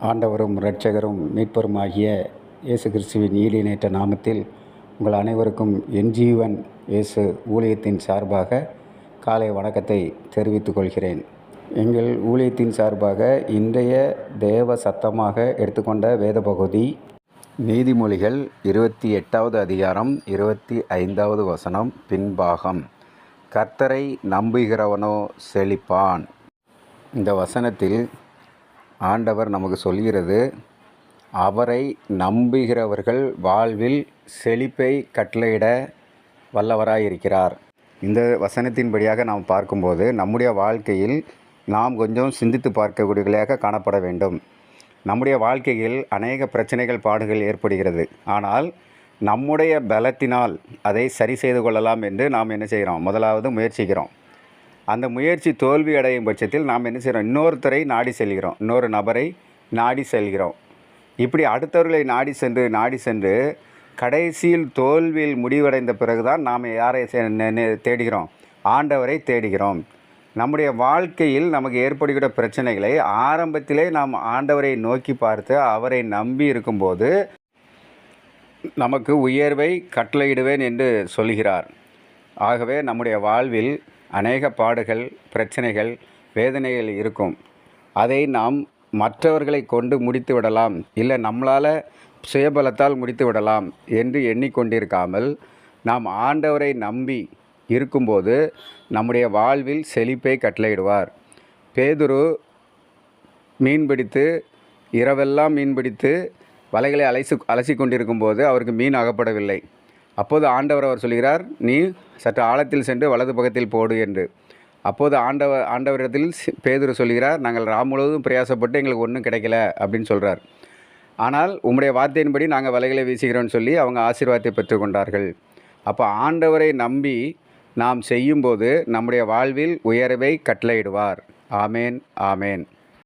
ஆண்டவரும் இரட்சகரும் மீட்பருமாகிய இயேசு கிறிஸ்துவின் ஈடிணையற்ற நாமத்தில் உங்கள் அனைவருக்கும் என் ஜீவன் இயேசு ஊழியத்தின் சார்பாக காலை வணக்கத்தை தெரிவித்துக் கொள்கிறேன். எங்கள் ஊழியத்தின் சார்பாக இன்றைய தேவ சத்தமாக எடுத்துக்கொண்ட வேத பகுதி நீதிமொழிகள் 28வது அதிகாரம் 25வது வசனம் பின்பாகம். கர்த்தரை நம்புகிறவனோ செழிப்பான். இந்த வசனத்தில் ஆண்டவர் நமக்கு சொல்கிறது, அவரை நம்புகிறவர்கள் வாழ்வில் செழிப்பை கட்டளையிட வல்லவராயிருக்கிறார். இந்த வசனத்தின்படியாக நாம் பார்க்கும்போது நம்முடைய வாழ்க்கையில் நாம் கொஞ்சம் சிந்தித்து பார்க்கக்கூடியவர்களாக காணப்பட வேண்டும். நம்முடைய வாழ்க்கையில் அநேக பிரச்சனைகள் பாடுகள் ஏற்படுகிறது. ஆனால் நம்முடைய பலத்தினால் அதை சரி செய்து கொள்ளலாம் என்று நாம் என்ன செய்கிறோம்? முதலாவது முயற்சிக்கிறோம். அந்த முயற்சி தோல்வி அடையும் பட்சத்தில் நாம் என்ன செய்கிறோம்? இன்னொருத்தரை நாடி செல்கிறோம், இன்னொரு நபரை நாடி செல்கிறோம். இப்படி அடுத்தவர்களை நாடி சென்று கடைசியில் தோல்வியில் முடிவடைந்த பிறகுதான் நாம் யாரை தேடுகிறோம்? ஆண்டவரை தேடுகிறோம். நம்முடைய வாழ்க்கையில் நமக்கு ஏற்படுகிற பிரச்சனைகளை ஆரம்பத்திலே நாம் ஆண்டவரை நோக்கி பார்த்து அவரை நம்பி இருக்கும்போது நமக்கு உயர்வை கட்டளையிடுவேன் என்று சொல்கிறார். ஆகவே நம்முடைய வாழ்வில் அநேக பாடுகள், பிரச்சனைகள், வேதனைகள் இருக்கும். அதை நாம் மற்றவர்களை கொண்டு முடித்து விடலாம், இல்லை நம்மளால் சுயபலத்தால் முடித்து விடலாம் என்று எண்ணிக்கொண்டிருக்காமல் நாம் ஆண்டவரை நம்பி இருக்கும்போது நம்முடைய வாழ்வில் செழிப்பை கட்டளையிடுவார். பேதுரு மீன்பிடித்து இரவெல்லாம் மீன்பிடித்து வலைகளை அலசி கொண்டிருக்கும்போது அவருக்கு மீன் அகப்படவில்லை. அப்போது அவர் சொல்கிறார், நீ சற்று ஆழத்தில் சென்று வலது பக்கத்தில் போடு என்று. அப்போது ஆண்டவரிடத்தில் பேதுரு சொல்கிறார், நாங்கள் முழுவதும் பிரயாசப்பட்டு எங்களுக்கு ஒன்றும் கிடைக்கல அப்படின்னு சொல்கிறார். ஆனால் உம்முடைய வார்த்தையின்படி நாங்கள் வலைகளை வீசுகிறோன்னு சொல்லி அவங்க ஆசீர்வாதத்தை பெற்றுக்கொண்டார்கள். அப்போ ஆண்டவரை நம்பி நாம் செய்யும்போது நம்முடைய வாழ்வில் உயர்வை கட்டளையிடுவார். ஆமேன், ஆமேன்.